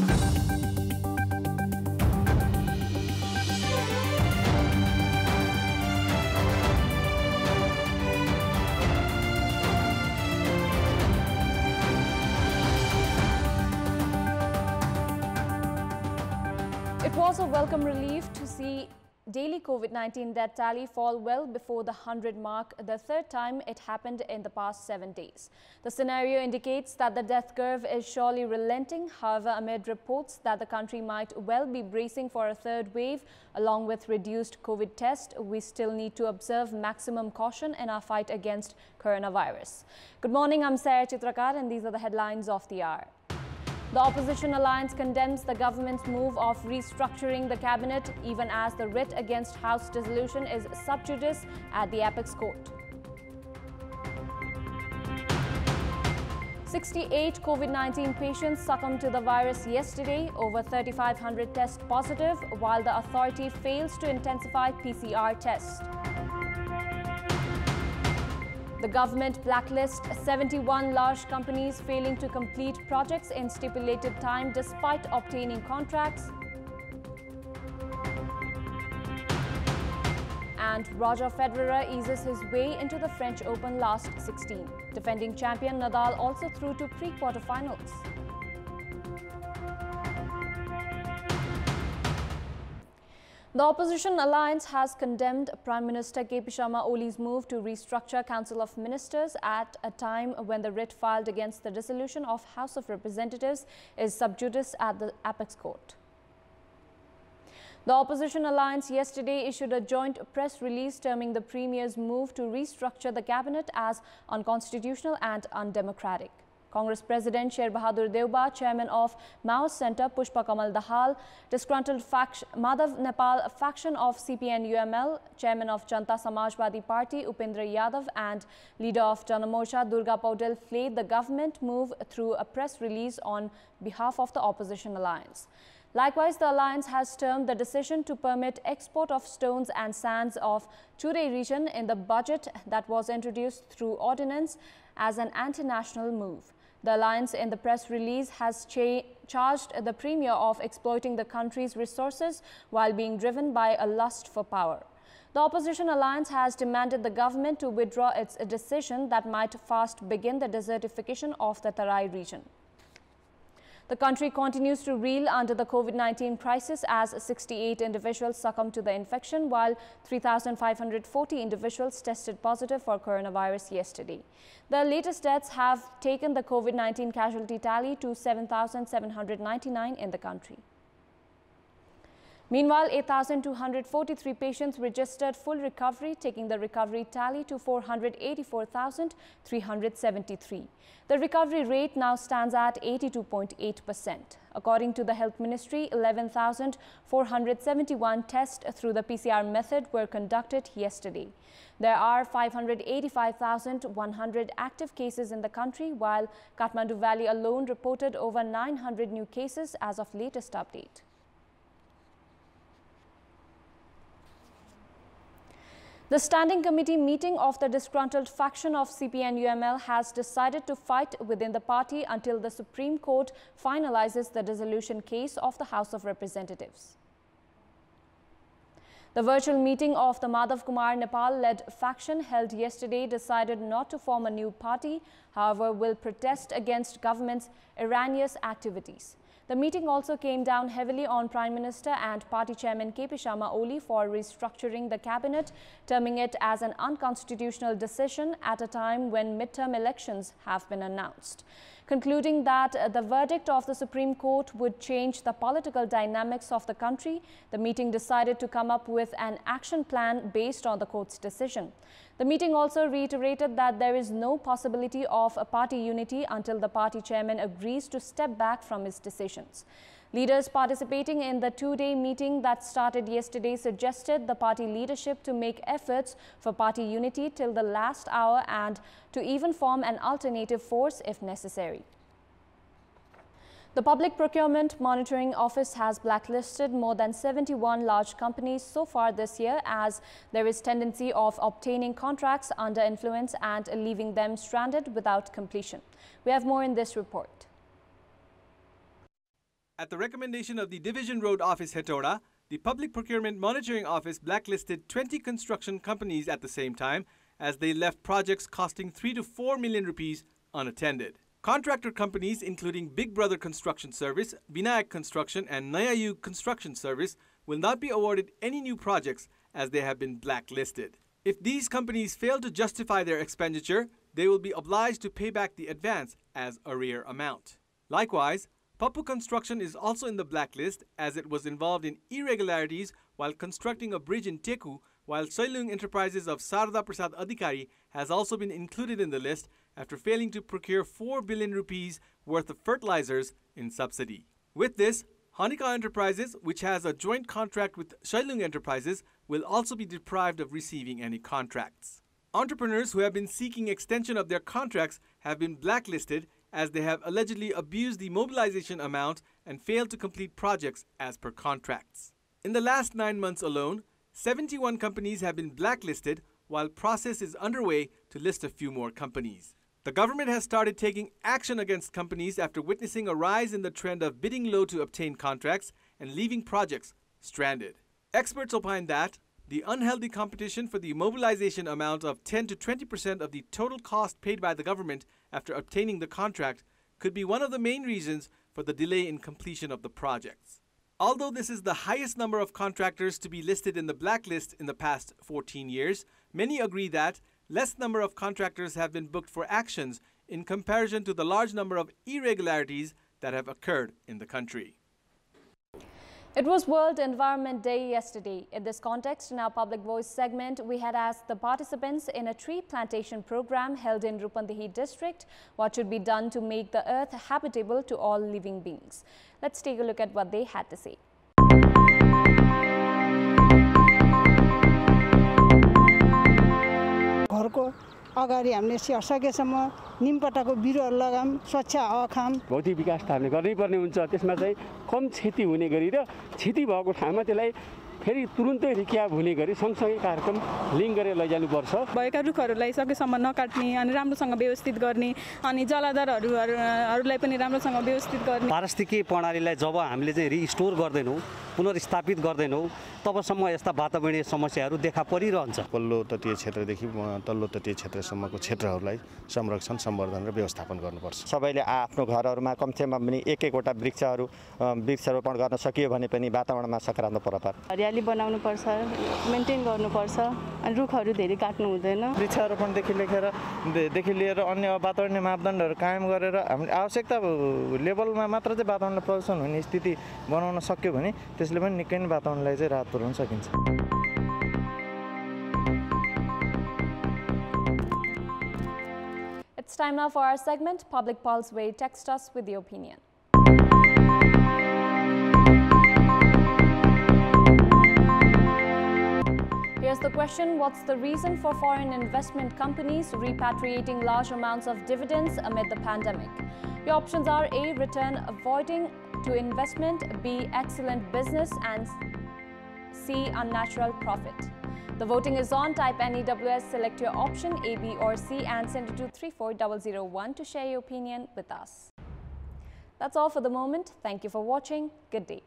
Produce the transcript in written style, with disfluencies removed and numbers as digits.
It was a welcome relief to see daily COVID-19 death tally fall well before the 100 mark, the third time it happened in the past 7 days. The scenario indicates that the death curve is surely relenting. However, amid reports that the country might well be bracing for a third wave, along with reduced COVID tests, we still need to observe maximum caution in our fight against coronavirus. Good morning, I'm Sarah Chitrakar and these are the headlines of the hour. The opposition alliance condemns the government's move of restructuring the cabinet, even as the writ against House dissolution is sub judice at the Apex Court. 68 COVID-19 patients succumbed to the virus yesterday, over 3,500 test positive, while the authority fails to intensify PCR tests. The government blacklists 71 large companies failing to complete projects in stipulated time despite obtaining contracts. And Roger Federer eases his way into the French Open last 16. Defending champion Nadal also through to pre-quarterfinals. The opposition alliance has condemned Prime Minister KP Sharma Oli's move to restructure Council of Ministers at a time when the writ filed against the dissolution of House of Representatives is sub judice at the Apex Court. The opposition alliance yesterday issued a joint press release terming the Premier's move to restructure the cabinet as unconstitutional and undemocratic. Congress President Sher Bahadur Deuba, Chairman of Maoist Centre Pushpa Kamal Dahal, disgruntled Madhav Nepal faction of CPN-UML, Chairman of Janta Samajwadi Party Upendra Yadav and Leader of Jana Morcha Durga Paudel flayed the government move through a press release on behalf of the opposition alliance. Likewise, the alliance has termed the decision to permit export of stones and sands of Churai region in the budget that was introduced through ordinance as an anti-national move. The alliance in the press release has charged the Premier of exploiting the country's resources while being driven by a lust for power. The opposition alliance has demanded the government to withdraw its decision that might fast begin the desertification of the Tarai region. The country continues to reel under the COVID-19 crisis as 68 individuals succumbed to the infection, while 3,540 individuals tested positive for coronavirus yesterday. The latest deaths have taken the COVID-19 casualty tally to 7,799 in the country. Meanwhile, 8,243 patients registered full recovery, taking the recovery tally to 484,373. The recovery rate now stands at 82.8%. According to the Health Ministry, 11,471 tests through the PCR method were conducted yesterday. There are 585,100 active cases in the country, while Kathmandu Valley alone reported over 900 new cases as of latest update. The Standing Committee meeting of the disgruntled faction of CPN-UML has decided to fight within the party until the Supreme Court finalizes the dissolution case of the House of Representatives. The virtual meeting of the Madhav Kumar Nepal-led faction held yesterday decided not to form a new party, however will protest against government's erroneous activities. The meeting also came down heavily on Prime Minister and Party Chairman KP Sharma Oli for restructuring the cabinet, terming it as an unconstitutional decision at a time when midterm elections have been announced. Concluding that the verdict of the Supreme Court would change the political dynamics of the country, the meeting decided to come up with an action plan based on the court's decision. The meeting also reiterated that there is no possibility of a party unity until the party chairman agrees to step back from his decisions. Leaders participating in the two-day meeting that started yesterday suggested the party leadership to make efforts for party unity till the last hour and to even form an alternative force if necessary. The Public Procurement Monitoring Office has blacklisted more than 71 large companies so far this year, as there is tendency of obtaining contracts under influence and leaving them stranded without completion. We have more in this report. At the recommendation of the Division Road Office Hetauda, the Public Procurement Monitoring Office blacklisted 20 construction companies at the same time as they left projects costing 3 to 4 million rupees unattended. Contractor companies including Big Brother Construction Service, Vinayak Construction and Naya Yug Construction Service will not be awarded any new projects as they have been blacklisted. If these companies fail to justify their expenditure, they will be obliged to pay back the advance as arrear amount. Likewise, Pappu Construction is also in the blacklist as it was involved in irregularities while constructing a bridge in Teku, while Soilung Enterprises of Sarada Prasad Adhikari has also been included in the list after failing to procure 4 billion rupees worth of fertilizers in subsidy. With this, Hanika Enterprises, which has a joint contract with Soilung Enterprises, will also be deprived of receiving any contracts. Entrepreneurs who have been seeking extension of their contracts have been blacklisted as they have allegedly abused the mobilization amount and failed to complete projects as per contracts. In the last 9 months alone, 71 companies have been blacklisted, while process is underway to list a few more companies. The government has started taking action against companies after witnessing a rise in the trend of bidding low to obtain contracts and leaving projects stranded. Experts opine that the unhealthy competition for the mobilization amount of 10 to 20% of the total cost paid by the government after obtaining the contract could be one of the main reasons for the delay in completion of the projects. Although this is the highest number of contractors to be listed in the blacklist in the past 14 years, many agree that less number of contractors have been booked for actions in comparison to the large number of irregularities that have occurred in the country. It was World Environment Day yesterday. In this context, in our Public Voice segment, we had asked the participants in a tree plantation program held in Rupandehi district what should be done to make the earth habitable to all living beings. Let's take a look at what they had to say. अगाडि हामीले सकेसम्म निमपटाको बिरुवा लगाम स्वच्छ हावा खाम भौतिक विकास त हामीले गर्नै पर्ने हुन्छ त्यसमा चाहिँ कम क्षति हुने गरी र क्षति भएको ठाउँमा त्यसलाई फेरि तुरुन्तै रिक्याब हुने गरी सँगसँगै कार्यक्रम लिङ्क गरेर लैजानुपर्छ भएका रुखहरूलाई सकेसम्म नकाट्ने अनि राम्रोसँग व्यवस्थित गर्ने अनि जलाधारहरूलाई पनि राम्रोसँग व्यवस्थित गर्ने पारिस्थितिकी प्रणालीलाई जब हामीले चाहिँ रिस्टोर गर्दैनौँ पुनर्स्थापित गर्दैनौँ तबसम्म यस्ता वातावरणीय समस्याहरू देखा परिरहन्छ पल्लो तटीय क्षेत्रदेखि तल्लो तटीय क्षेत्रसम्मको क्षेत्रहरूलाई संरक्षण सम्वर्धन र व्यवस्थापन गर्नुपर्छ सबैले आफ्नो घरहरूमा कमसेकम पनि एक-एकवटा वृक्षारोपण गर्न सकियो भने पनि वातावरणमा सकारात्मक प्रभाव हरियाली बनाउनु पर्छ मेन्टेन गर्नुपर्छ अनि रुखहरू धेरै काट्नु हुँदैन वृक्षारोपणदेखि लिएर अन्य वातावरणीय मापदण्डहरू कायम गरेर हामीले आवश्यकता लेभलमा मात्र चाहिँ वातावरणलाई प्रदूषण हुने स्थिति बनाउन सक्यो भने त्यसले पनि निकै नै वातावरणलाई चाहिँ राहत पुर्याउन सकिन्छ It's time now for our segment, Public Pulse, where you text us with your opinion. Here's the question: what's the reason for foreign investment companies repatriating large amounts of dividends amid the pandemic? Your options are A. Return avoiding to investment, B. Excellent business, and C. Unnatural profit. The voting is on. Type NEWS, select your option A, B or C and send it to 34001 to share your opinion with us. That's all for the moment. Thank you for watching. Good day.